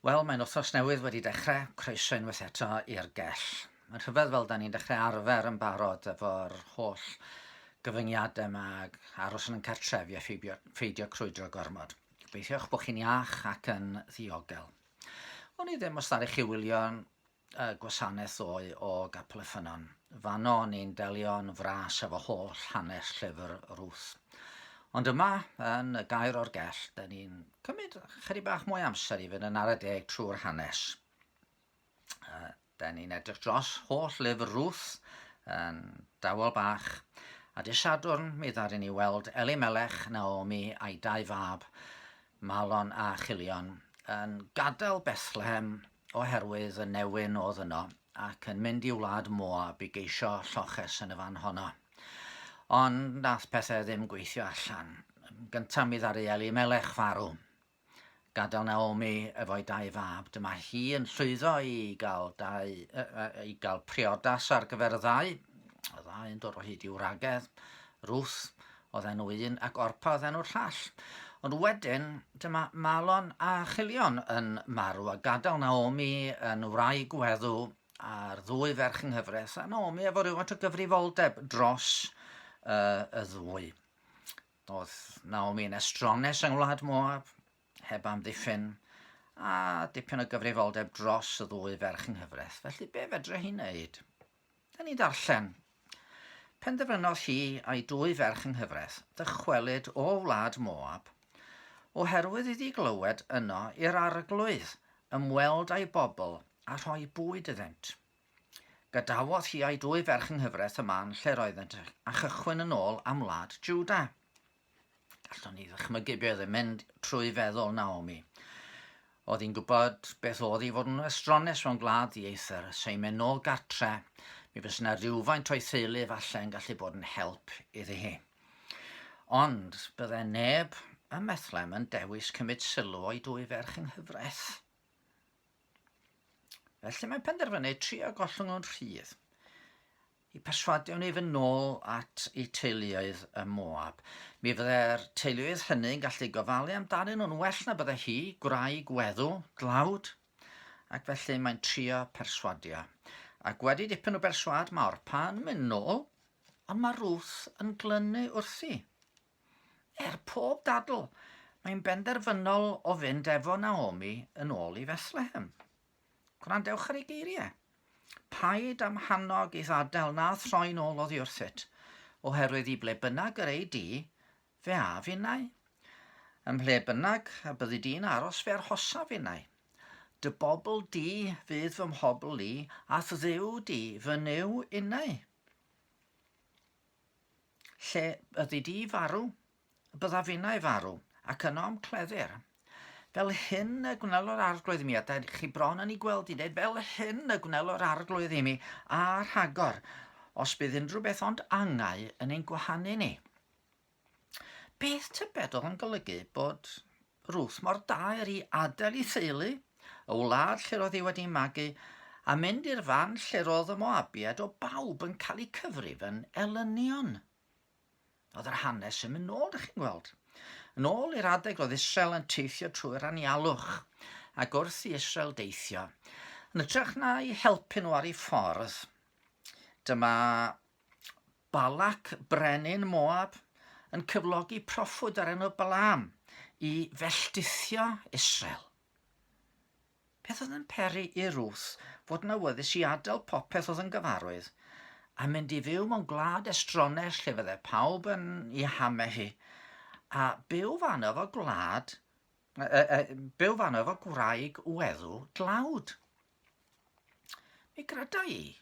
Wel, mae'n wythnos newydd wedi dechrau, croeso unwaith eto i'r Gell. Mae'n rhyfedd fel da ni'n dechrau arfer yn barod efo'r holl gyfyngiadau yma ag aros yn cartrefi a ffeidio crwydro gormod. Gobeithiwch bod chi'n iach ac yn ddiogel. O'n i ddim os ddari chi wylio'n gwasanaeth o Gapel y Ffynon. Fano ni'n delio'n fras efo holl hanes llyfr Ruth. Ond yma, yn y Gair o'r Gell, da ni'n cymryd chydig bach mwy amser i fynd yn ar y deg trwy'r hanes. Da ni'n edrych dros holl lyfr Ruth yn dawel bach, a dy Sadwrn mi ddaru ni weld Elimelech, Naomi a'i dau fab, Malon a Chilion, yn gadael Methlehem oherwydd y newyn oedd yno ac yn mynd i wlad Moab i geisio lloches yn y fan honno. Ond nath pethau ddim gweithio allan. Gyntaf mi ddaru Elimelech farw. Gadael Naomi efo'i dau fab. Dyma hi yn llwyddo i gael priodas ar gyfer y ddau. Y ddau yn dod o hyd i'w wragedd. Ruth oedd enw un ac Orpa oedd enw'r llall. Ond wedyn, dyma Malon a Chilion yn marw a gadael Naomi yn wraig weddw a'r ddwy ferch yng nghyfres. A Naomi efo rhywfaint o gyfrifoldeb dros y ddwy. Oedd Naomi yn estrones yng ngwlad Moab, heb amddiffyn, a dipyn o gyfrifoldeb dros y ddwy ferch yng nghyfres. Felly be fedre hi wneud? Da ni darllen. Penderfynodd hi a'i dwy ferch yng nghyfres ddychwelyd o wlad Moab, oherwydd iddi glywed yno i'r arglwydd ymweld â'i bobl a rhoi bwyd iddynt. Gadawodd hi a'i dwy ferch yng nghyfres y man lle roeddent a chychwyn yn ôl am wlad Juda. Gallwn ni ddychmygu be oedd yn mynd trwy feddwl Naomi. Oedd hi'n gwybod beth oedd hi fod yn estrones mewn gwlad ddieithr, sy'n mynd nôl gartre, mi fys yna rhywfaint o'i theulu falle yn gallu bod yn help iddi hi. Ond bydde neb ym Methlehem yn dewis cymryd sylw o'i dwy ferch yng nghyfres. Felly mae'n penderfynu trio gollwng o'n rhydd i perswadio ni fynd nôl at ei teuluoedd y Moab. Mi fydde'r teuluoedd hynny'n gallu gofalu amdanyn nhw'n well na bydde hi, gwraig weddw, dlawd, ac felly mae'n trio perswadio. Ac wedi dipyn o berswad mae Orpa yn mynd nôl, ond mae Ruth yn glynu wrthi. Pob dadl, mae'n benderfynol o fynd efo Naomi yn ôl i Methlehem. Gwrandewch ar ei geiriau. Paid am hannog ei ddadael na throi nôl oddi wrthyt, oherwydd i ble bynnag yr ei di, fe a finnau. Ym ble bynnag a byddi di'n aros fe arhosa finnau. Dy bobl di fydd fy mhobl i, a dduw di fy nyw unnau. Lle ydy di farw, bydda finnau farw, ac yno am cleddyr. Fel hyn y gwnelo'r arglwydd i mi, a da chi bron yn ei gweld i dweud, fel hyn y gwnelo'r arglwydd i mi a'r rhagor, os bydd unrhyw beth ond angau yn ein gwahanu ni. Beth tybed oedd yn golygu bod Ruth mor dair i adael ei theulu, y wlad lle roedd hi wedi magu, a mynd i'r fan lle roedd y Moabiad o bawb yn cael ei cyfrif yn elynion. Oedd yr hanes yn mynd nôl, ydych chi'n gweld. Yn ôl i'r adeg roedd Israel yn teithio trwy'r anialwch, ac wrth i Israel deithio. Yn ytrach na i helpu nhw ar ei ffordd, dyma Balak, brenin Moab, yn cyflogi proffwyd ar enw Balaam i felltithio Israel. Beth oedd yn peri i Ruth fod yn awyddus i adael popeth oedd yn gyfarwydd, a mynd i fyw mewn gwlad estrones lle fydde pawb yn ei hamu hi, a byw fan efo gwraig weddw dlawd. Mi gryda i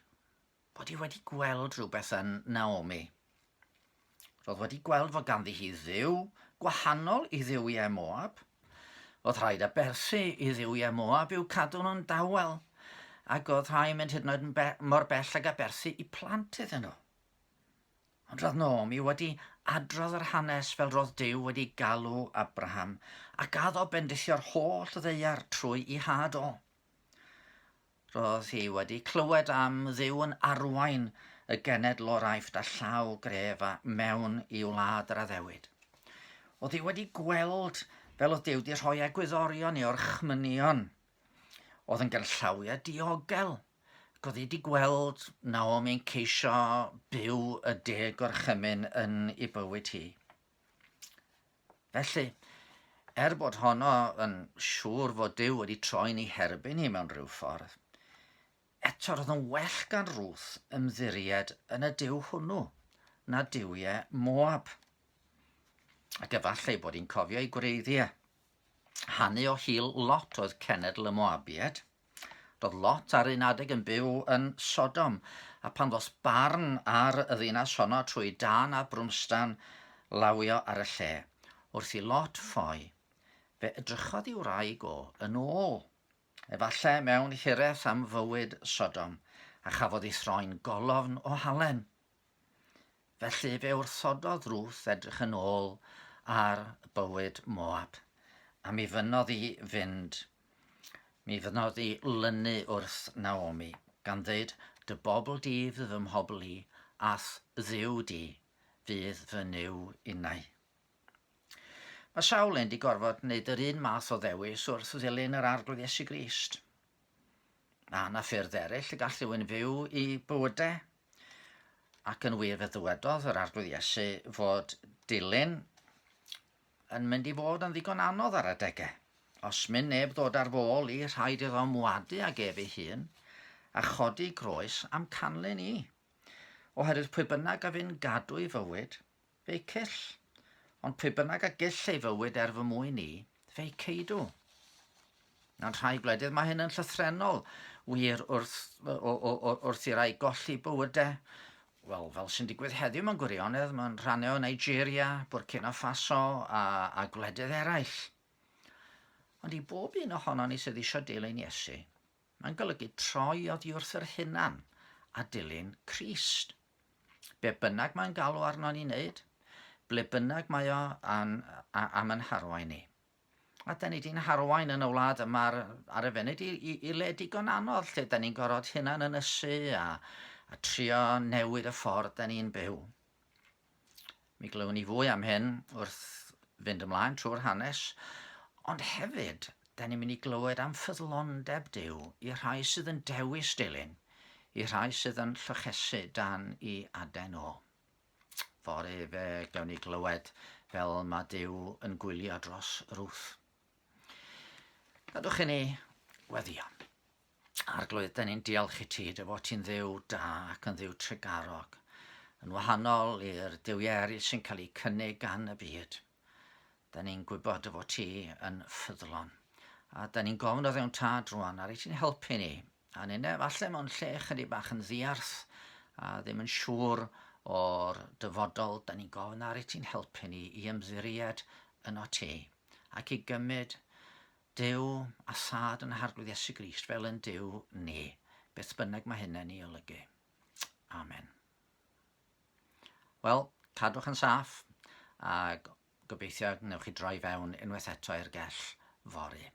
bod hi wedi gweld rhywbeth yn Naomi. Roedd wedi gweld fod ganddi hi dduw gwahanol i dduwiau Moab. Oedd rhaid aberthu i dduwiau Moab i'w cadw nhw'n dawel, ac oedd rhaid mynd hyd yn oed mor bell ag aberthu i plant iddyn nhw. Ond roedd Naomi wedi adrodd yr hanes fel roedd Duw wedi galw Abraham, ac addo bendithio'r holl ddeiar trwy i had o. Roedd hi wedi clywed am Dduw yn arwain y genedloraeth a llaw gref a mewn i wlad yr addewid. Oedd hi wedi gweld fel oedd Duw wedi rhoi egwyddorion i o'r chmynion oedd yn ganllawiau diogel. Oedd hi wedi gweld Naomi'n ceisio byw y deg gorchymyn yn ei bywyd hi. Felly, bod honno yn siŵr fod Duw wedi troi'n ei herbyn hi mewn rhyw ffordd, eto roedd yn well gan Ruth ymddiried yn y Duw hwnnw na Duwiau Moab. Ac efallai bod hi'n cofio ei gwreiddiau. Hannu o hil Lot oedd cenedl y Moabiad. Roedd Lot ar un adeg yn byw yn Sodom, a pan ddos barn ar y ddinas honno trwy dan a brwmstan lawio ar y lle, wrth i Lot ffoi, fe edrychodd i'w wraig o yn ôl, efallai mewn hiraeth am fywyd Sodom, a chafodd ei throi'n golofn o halen. Felly fe wrthododd Ruth edrych yn ôl ar bywyd Moab, a mi fynodd i fynd. Mi fynodd i lynu wrth Naomi, gan ddeud, dy bobl di fydd fy mhobl i, ath ddiw di fydd fy niw unau. Mae Sawl yn di gorfod wneud yr un math o ddewis wrth ddilyn yr arglwydd Iesu Grist. Mae yna ffyrdd eraill y gall rhywun fyw i bywydau, ac yn wir fe ddywedodd yr arglwydd Iesu fod dilyn yn mynd i fod yn ddigon anodd ar adegau. Os mynd neb ddod ar fôl i rhaid iddo mwadu ag ef ei hun a chodi groes am canlyn i. Oherwydd pwy bynnag a fi'n gadw i fywyd, fe'i cyll. Ond pwy bynnag a gill ei fywyd fy mwyn i, fe'i ceidw. Na'n rhai gwledydd mae hyn yn llythrenol wir wrth i rai golli bywydau. Wel, fel sy'n digwydd heddiw mewn gwirionedd, mae'n rhannau o Nigeria, Burkina Faso a gwledydd eraill. Ond i bob un ohono ni sydd eisiau dilyn Iesu, mae'n golygu troi oddi wrth yr hunan a dilyn Crist. Be bynnag mae'n galw arno ni wneud, ble bynnag mae o am yn harwain ni. A da ni di'n harwain yn y wlad yma ar y funud i le digon anodd, lle da ni'n gorfod hunan ynysu a trio newid y ffordd da ni'n byw. Mi glywon ni fwy am hyn wrth fynd ymlaen trwy'r hanes, ond hefyd, da ni'n mynd i glywed am ffyddlondeb Duw i rhai sydd yn dewis dilyn, i rhai sydd yn llychesu dan i aden o. Fore fe gawn ni glywed fel mae Duw yn gwylio dros Ruth. Gadwch i ni weddio. Arglwydd, da ni'n diolch i ti, dy fod ti'n dduw da ac yn dduw tregarog, yn wahanol i'r duwiau eraill sy'n cael eu cynnig gan y byd. Da ni'n gwybod dy fod ti yn ffyddlon. A da ni'n gofyn o ddewn tad rwan, a rhaid ti'n helpu ni. A nynne, falle mewn lle chydig bach yn ddiarth, a ddim yn siŵr o'r dyfodol, da ni'n gofyn a rhaid ti'n helpu ni i ymddiried yno ti, ac i gymryd Duw a thad yn harglwydd Iesu Grist fel yn Duw ni, beth bynnag mae hynny'n ei olygu. Amen. Wel, cadwch yn saff, a gobeithio gnewch chi droi fewn unwaith eto i'r Gell fory.